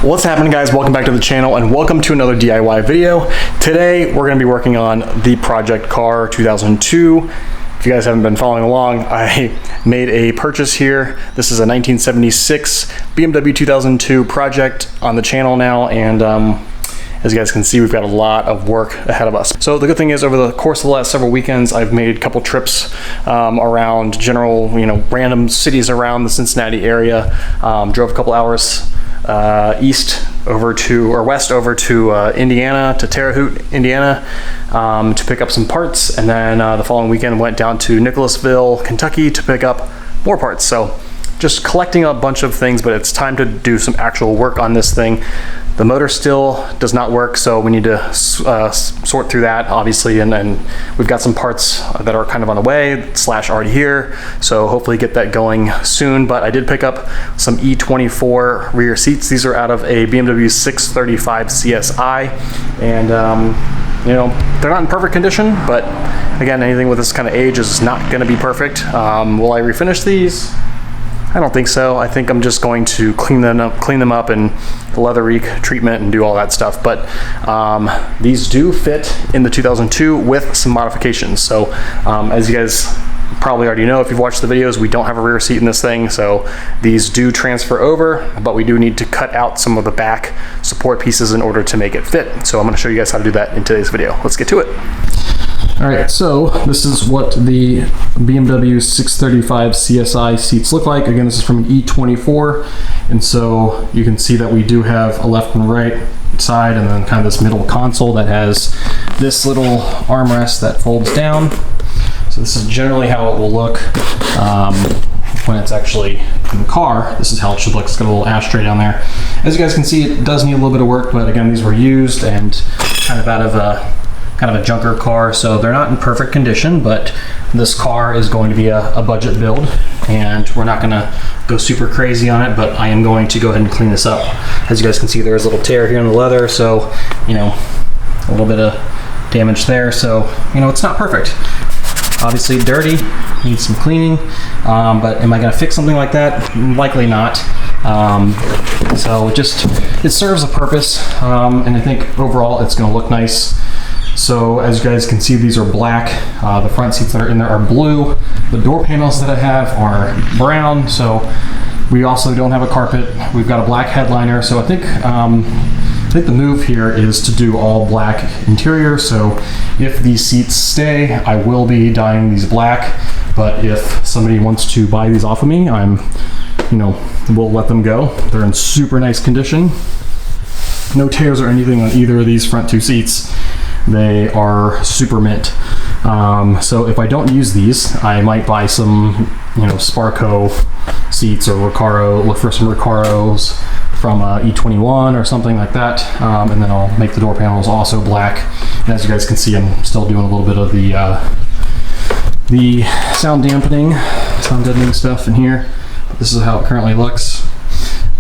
What's happening, guys? Welcome back to the channel and welcome to another DIY video. Today we're going to be working on the project car 2002. If you guys haven't been following along, I made a purchase here. This is a 1976 BMW 2002 project on the channel now, and as you guys can see, we've got a lot of work ahead of us. So the good thing is, over the course of the last several weekends, I've made a couple trips around general, random cities around the Cincinnati area. Drove a couple hours west over to Indiana, to Terre Haute, Indiana, to pick up some parts, and then the following weekend went down to Nicholasville, Kentucky to pick up more parts. So just collecting a bunch of things, but it's time to do some actual work on this thing. The motor still does not work, so we need to sort through that, obviously, and we've got some parts that are kind of on the way, / already here, so hopefully get that going soon. But I did pick up some E24 rear seats. These are out of a BMW 635 CSI, and they're not in perfect condition, but again, anything with this kind of age is not going to be perfect. Will I refinish these? I don't think so. I think I'm just going to clean them up and the leather reek treatment and do all that stuff. But these do fit in the 2002 with some modifications. So as you guys probably already know, if you've watched the videos, we don't have a rear seat in this thing. So these do transfer over, but we do need to cut out some of the back support pieces in order to make it fit. So I'm going to show you guys how to do that in today's video. Let's get to it. All right, so this is what the BMW 635 CSI seats look like. Again, this is from an E24, and so you can see that we do have a left and right side, and then kind of this middle console that has this little armrest that folds down. So this is generally how it will look when it's actually in the car. This is how it should look. It's got a little ashtray down there. As you guys can see, it does need a little bit of work, but again, these were used and kind of out of a junker car, so they're not in perfect condition, but this car is going to be a budget build, and we're not going to go super crazy on it, but I am going to go ahead and clean this up. As you guys can see, there's a little tear here in the leather, so a little bit of damage there, so it's not perfect. Obviously dirty, needs some cleaning, but am I going to fix something like that? Likely not. So it serves a purpose, and I think overall it's going to look nice. So as you guys can see, these are black. The front seats that are in there are blue. The door panels that I have are brown. So we also don't have a carpet. We've got a black headliner. So I think the move here is to do all black interior. So if these seats stay, I will be dyeing these black. But if somebody wants to buy these off of me, we'll let them go. They're in super nice condition. No tears or anything on either of these front two seats. They are super mint. So if I don't use these, I might buy some, Sparco seats or Recaro, look for some Recaros from E21 or something like that, and then I'll make the door panels also black. And as you guys can see, I'm still doing a little bit of the sound deadening stuff in here. This is how it currently looks.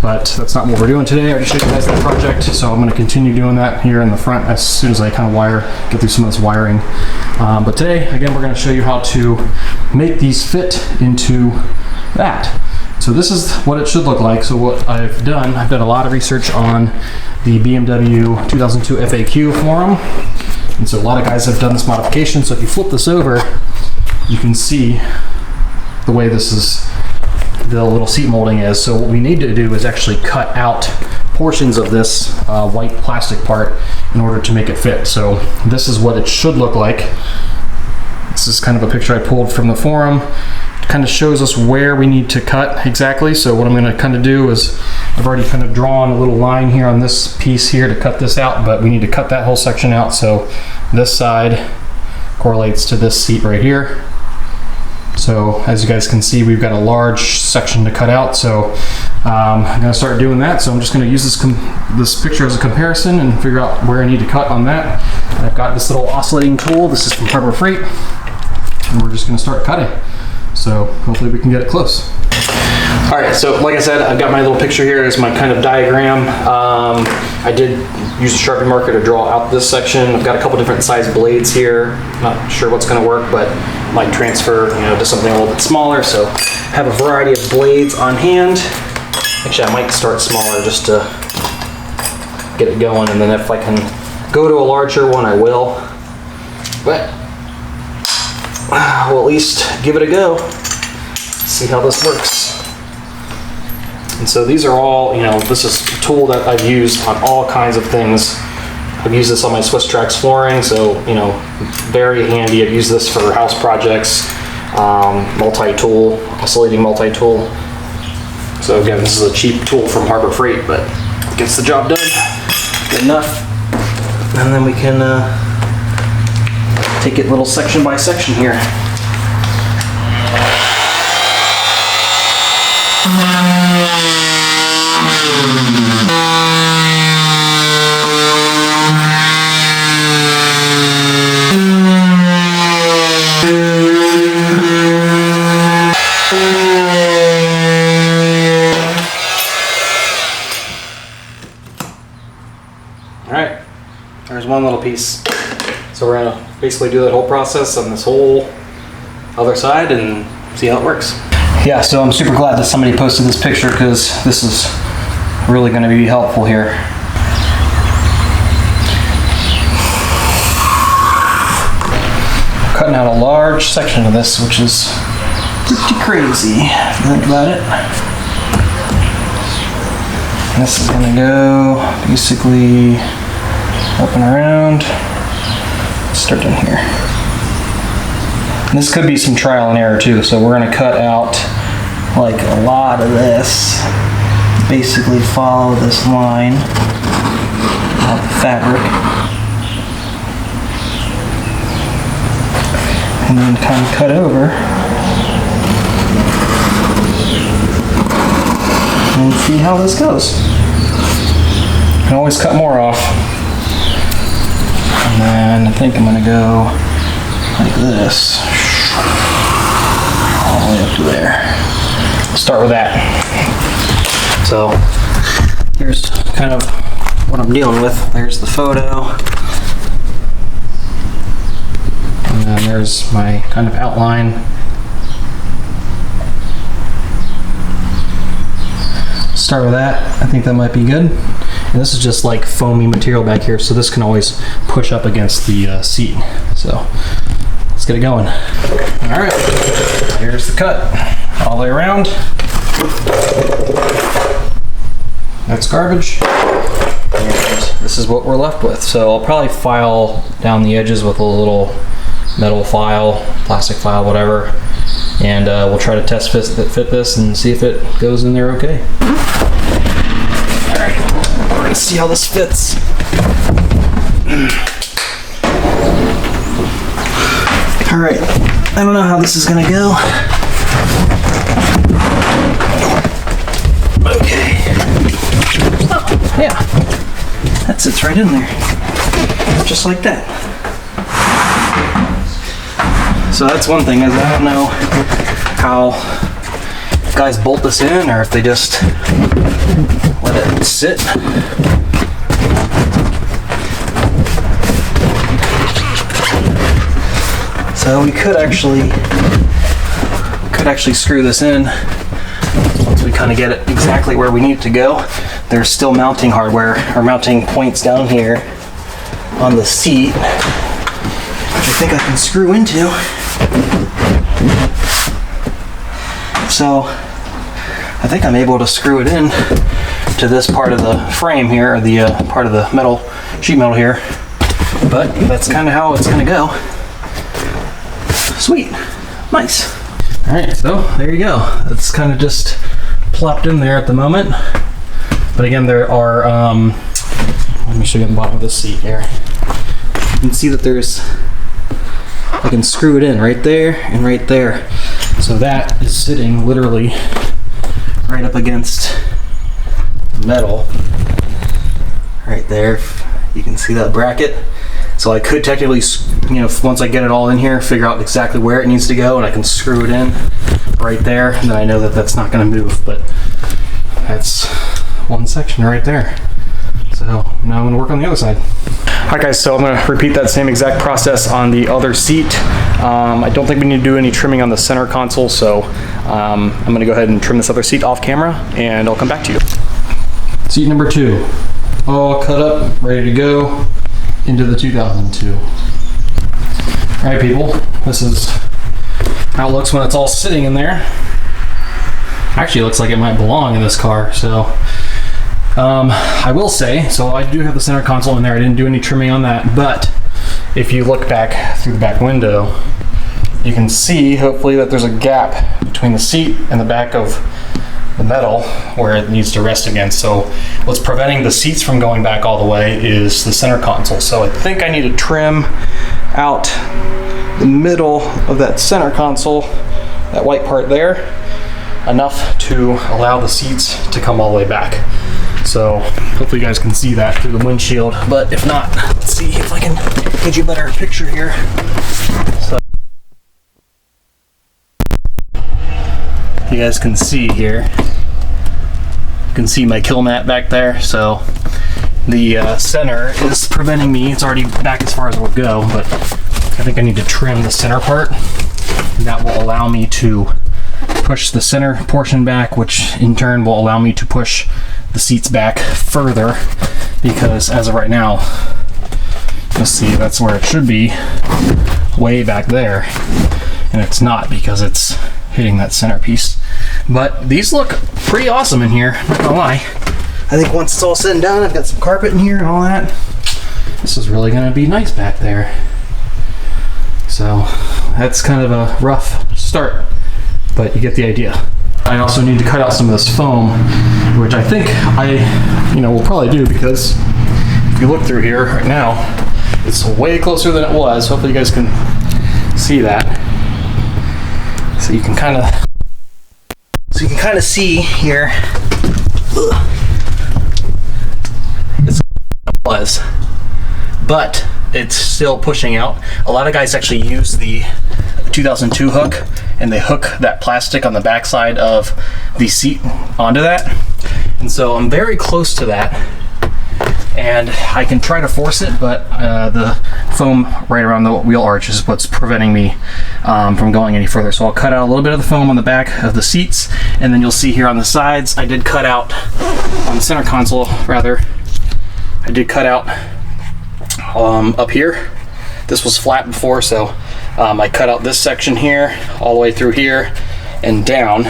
But that's not what we're doing today. I already showed you guys that project, so I'm going to continue doing that here in the front as soon as I kind of get through some of this wiring. But today, again, we're going to show you how to make these fit into that. So this is what it should look like. So what I've done a lot of research on the BMW 2002 FAQ forum, and so a lot of guys have done this modification. So if you flip this over, you can see the way the little seat molding is. So what we need to do is actually cut out portions of this white plastic part in order to make it fit. So this is what it should look like. This is kind of a picture I pulled from the forum. It kind of shows us where we need to cut exactly. So what I'm going to kind of do is, I've already kind of drawn a little line here on this piece here to cut this out, but we need to cut that whole section out. So this side correlates to this seat right here. So as you guys can see, we've got a large section to cut out. So I'm going to start doing that. So I'm just going to use this picture as a comparison and figure out where I need to cut on that. And I've got this little oscillating tool. This is from Harbor Freight, and we're just going to start cutting. So hopefully we can get it close. All right, so like I said, I've got my little picture here as my kind of diagram. I did use a Sharpie marker to draw out this section. I've got a couple different size blades here. Not sure what's going to work, but might transfer to something a little bit smaller. So I have a variety of blades on hand. Actually, I might start smaller just to get it going, and then if I can go to a larger one, I will. But we'll at least give it a go, see how this works. And so these are all, you know, this is a tool that I've used on all kinds of things. I've used this on my Swiss Trax flooring, so, you know, very handy. I've used this for house projects, multi-tool, oscillating multi-tool. So again, this is a cheap tool from Harbor Freight, but gets the job done good enough. And then we can take it little section by section here. All right, there's one little piece. So we're gonna basically do that whole process on this whole other side and see how it works. Yeah, so I'm super glad that somebody posted this picture, because this is really gonna be helpful here. Cutting out a large section of this, which is pretty crazy if you think about it. And this is gonna go basically up and around. Start in here. And this could be some trial and error too, so we're gonna cut out like a lot of this. Basically follow this line of fabric. And then kind of cut over. And see how this goes. You can always cut more off. And then I think I'm gonna go like this. All the way up to there. Start with that. So here's kind of what I'm dealing with. There's the photo. And then there's my kind of outline. Start with that. I think that might be good. And this is just like foamy material back here, so this can always push up against the seat. So let's get it going. All right, here's the cut all the way around. That's garbage. And this is what we're left with. So I'll probably file down the edges with a little metal file, plastic file, whatever. And we'll try to test fit this and see if it goes in there okay. All right, we're gonna see how this fits. All right, I don't know how this is gonna go. Okay. Oh, yeah, that sits right in there, just like that. So that's one thing, is I don't know how guys bolt this in, or if they just let it sit. So we could actually screw this in once we kind of get it exactly where we need it to go. There's still mounting hardware, or mounting points down here on the seat, which I think I can screw into. So I think I'm able to screw it in to this part of the frame here, or the part of the metal, sheet metal here. But that's kind of how it's gonna go. Sweet, nice. All right, so there you go. It's kind of just plopped in there at the moment. But again, there are, let me show you the bottom of this seat here. You can see that I can screw it in right there and right there. So that is sitting literally right up against metal right there. You can see that bracket. So I could technically, you know, once I get it all in here, figure out exactly where it needs to go, and I can screw it in right there, and then I know that that's not going to move. But that's one section right there. So now I'm going to work on the other side. All right, guys, so I'm going to repeat that same exact process on the other seat. I don't think we need to do any trimming on the center console, so I'm going to go ahead and trim this other seat off camera, and I'll come back to you. Seat number 2. all cut up, ready to go into the 2002. All right, people, this is how it looks when it's all sitting in there. Actually, it looks like it might belong in this car. So I will say, so I do have the center console in there. I didn't do any trimming on that, but if you look back through the back window, you can see hopefully that there's a gap between the seat and the back of the metal where it needs to rest against. So what's preventing the seats from going back all the way is the center console. So I think I need to trim out the middle of that center console, that white part there, enough to allow the seats to come all the way back. So hopefully you guys can see that through the windshield, but if not, let's see if I can get you a better picture here. So you guys can see here, you can see my kill mat back there. So the center is preventing me, it's already back as far as it will go, but I think I need to trim the center part, and that will allow me to push the center portion back, which in turn will allow me to push the seats back further, because as of right now, you'll see that's where it should be, way back there, and it's not because it's hitting that centerpiece. But these look pretty awesome in here, not gonna lie. I think once it's all said and done, I've got some carpet in here and all that, this is really gonna be nice back there. So that's kind of a rough start, but you get the idea. I also need to cut out some of this foam, which I think I will probably do, because if you look through here right now, it's way closer than it was. Hopefully you guys can see that. So you can kind of see here. It's was, but it's still pushing out. A lot of guys actually use the 2002 hook, and they hook that plastic on the backside of the seat onto that. And so I'm very close to that, and I can try to force it, but the foam right around the wheel arch is what's preventing me from going any further. So I'll cut out a little bit of the foam on the back of the seats, and then you'll see here on the sides, I did cut out, on the center console rather, I did cut out up here. This was flat before, so I cut out this section here, all the way through here and down,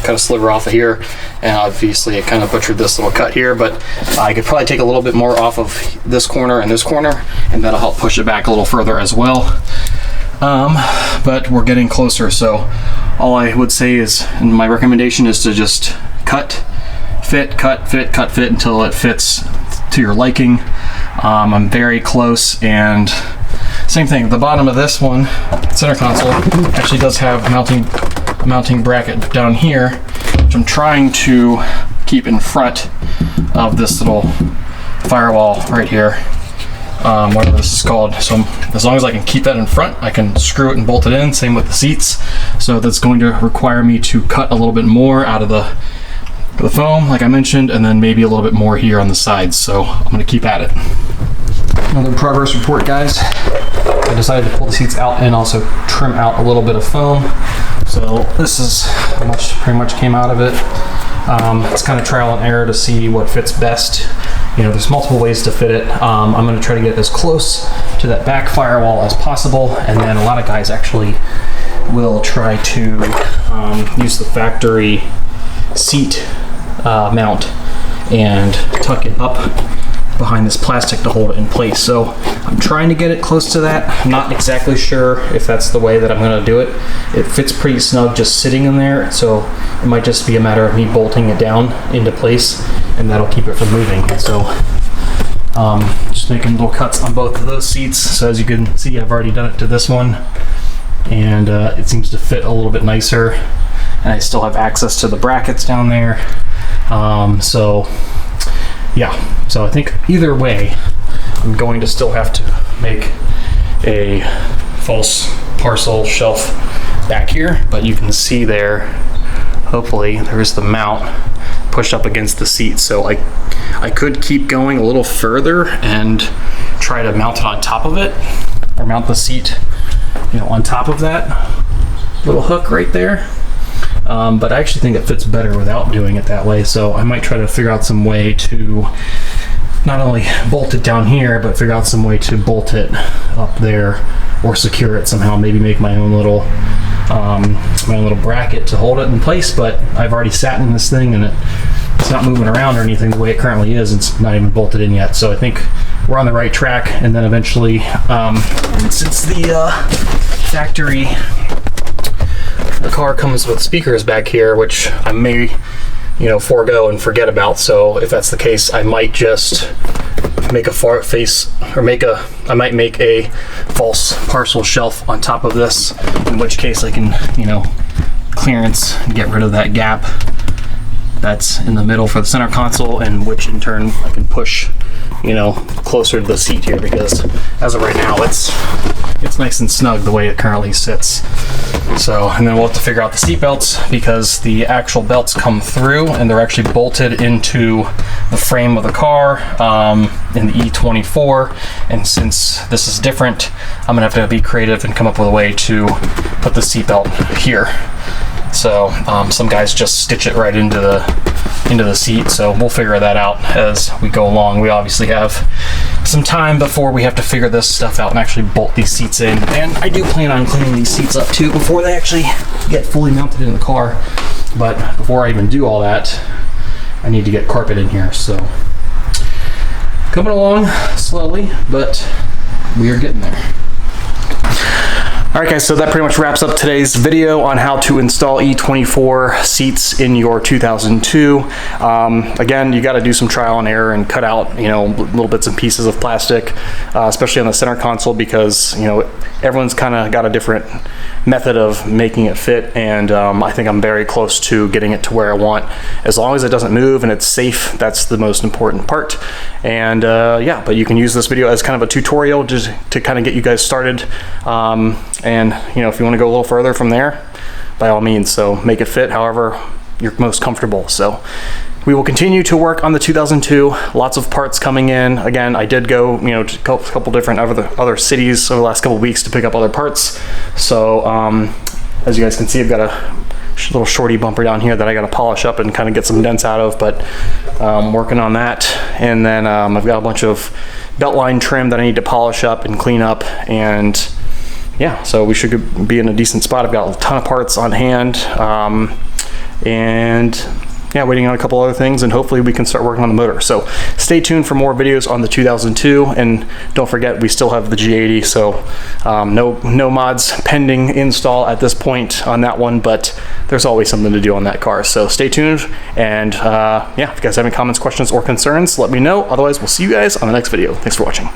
cut a sliver off of here, and obviously it kind of butchered this little cut here, but I could probably take a little bit more off of this corner and this corner, and that'll help push it back a little further as well. But we're getting closer, so all I would say is, and my recommendation is to just cut, fit, cut, fit, cut, fit until it fits to your liking. I'm very close, and same thing, the bottom of this one, center console, actually does have a mounting bracket down here, which I'm trying to keep in front of this little firewall right here, whatever this is called. So as long as I can keep that in front, I can screw it and bolt it in. Same with the seats. So that's going to require me to cut a little bit more out of the foam, like I mentioned, and then maybe a little bit more here on the sides. So I'm going to keep at it. Another progress report, guys. I decided to pull the seats out and also trim out a little bit of foam. So this is how much pretty much came out of it. It's kind of trial and error to see what fits best. There's multiple ways to fit it. I'm going to try to get as close to that back firewall as possible, and then a lot of guys actually will try to use the factory seat mount and tuck it up behind this plastic to hold it in place. So I'm trying to get it close to that. I'm not exactly sure if that's the way that I'm going to do it. It fits pretty snug just sitting in there, so it might just be a matter of me bolting it down into place, and that'll keep it from moving. So just making little cuts on both of those seats. So as you can see, I've already done it to this one, and it seems to fit a little bit nicer, and I still have access to the brackets down there. So yeah, so I think either way, I'm going to still have to make a false parcel shelf back here, but you can see there, hopefully, there's the mount pushed up against the seat. So I could keep going a little further and try to mount it on top of it, or mount the seat, on top of that little hook right there. But I actually think it fits better without doing it that way, so I might try to figure out some way to not only bolt it down here, but figure out some way to bolt it up there or secure it somehow. Maybe make my own little bracket to hold it in place. But I've already sat in this thing and it's not moving around or anything the way it currently is. It's not even bolted in yet. So I think we're on the right track. And then eventually, since the factory, the car comes with speakers back here, which I may, forego and forget about. So if that's the case, I might just make a I might make a false parcel shelf on top of this, in which case I can, clearance and get rid of that gap that's in the middle for the center console, and which in turn I can push, closer to the seat here, because as of right now it's nice and snug the way it currently sits. So, and then we'll have to figure out the seat belts, because the actual belts come through and they're actually bolted into the frame of the car in the E24. And since this is different, I'm gonna have to be creative and come up with a way to put the seat belt here. So some guys just stitch it right into the seat, so we'll figure that out as we go along. We obviously have some time before we have to figure this stuff out and actually bolt these seats in. And I do plan on cleaning these seats up too before they actually get fully mounted in the car. But before I even do all that, I need to get carpet in here. So coming along slowly, but we are getting there. Alright guys, so that pretty much wraps up today's video on how to install E24 seats in your 2002. Again, you got to do some trial and error and cut out, little bits and pieces of plastic, especially on the center console, because, everyone's kind of got a different method of making it fit, and I think I'm very close to getting it to where I want. As long as it doesn't move and it's safe, that's the most important part. And yeah, but you can use this video as kind of a tutorial just to kind of get you guys started. And if you want to go a little further from there, by all means, so make it fit however you're most comfortable. So we will continue to work on the 2002, lots of parts coming in. Again, I did go, to a couple different other cities over the last couple weeks to pick up other parts. So as you guys can see, I've got a little shorty bumper down here that I got to polish up and kind of get some dents out of, but working on that. And then I've got a bunch of belt line trim that I need to polish up and clean up, and yeah, so we should be in a decent spot. I've got a ton of parts on hand, and yeah, waiting on a couple other things, and hopefully we can start working on the motor. So stay tuned for more videos on the 2002, and don't forget we still have the G80, so no mods pending install at this point on that one, but there's always something to do on that car. So stay tuned, and yeah, if you guys have any comments, questions, or concerns, let me know. Otherwise, we'll see you guys on the next video. Thanks for watching.